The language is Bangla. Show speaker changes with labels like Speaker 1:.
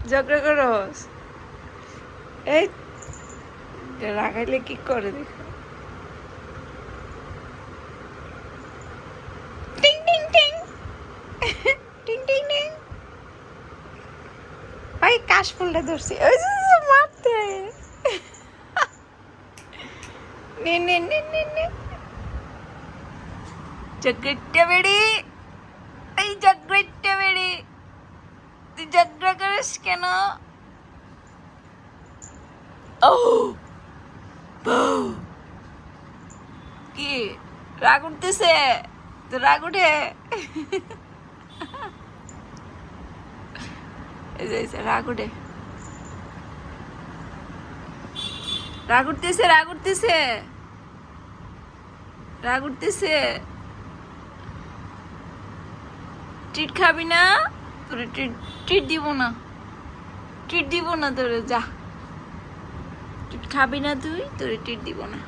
Speaker 1: ঝগড়া করস? এই রাগাইলে কি করে দেখো। টিং টিং টিং টিং টিং টিং। ভাই কাশফুলটা ধরছি, ওই যে মারতে। নে নে নে নে নে ঝগড়া বেড়ি, এই ঝগড়া বেড়ি, তুই ঝগড়া করিস কেন? ও বউ, কি রাগ উঠতেছে? তো রাগ উঠে, রাগ উঠে, রাগ উঠতেছে, রাগ উঠতেছে, রাগ উঠতেছে। ট্রিট খাবি না? তোরে ট্রিট দিব না, ট্রিট দিব না তোরে, যা। ট্রিট খাবি না তুই, তোরে ট্রিট দিব না।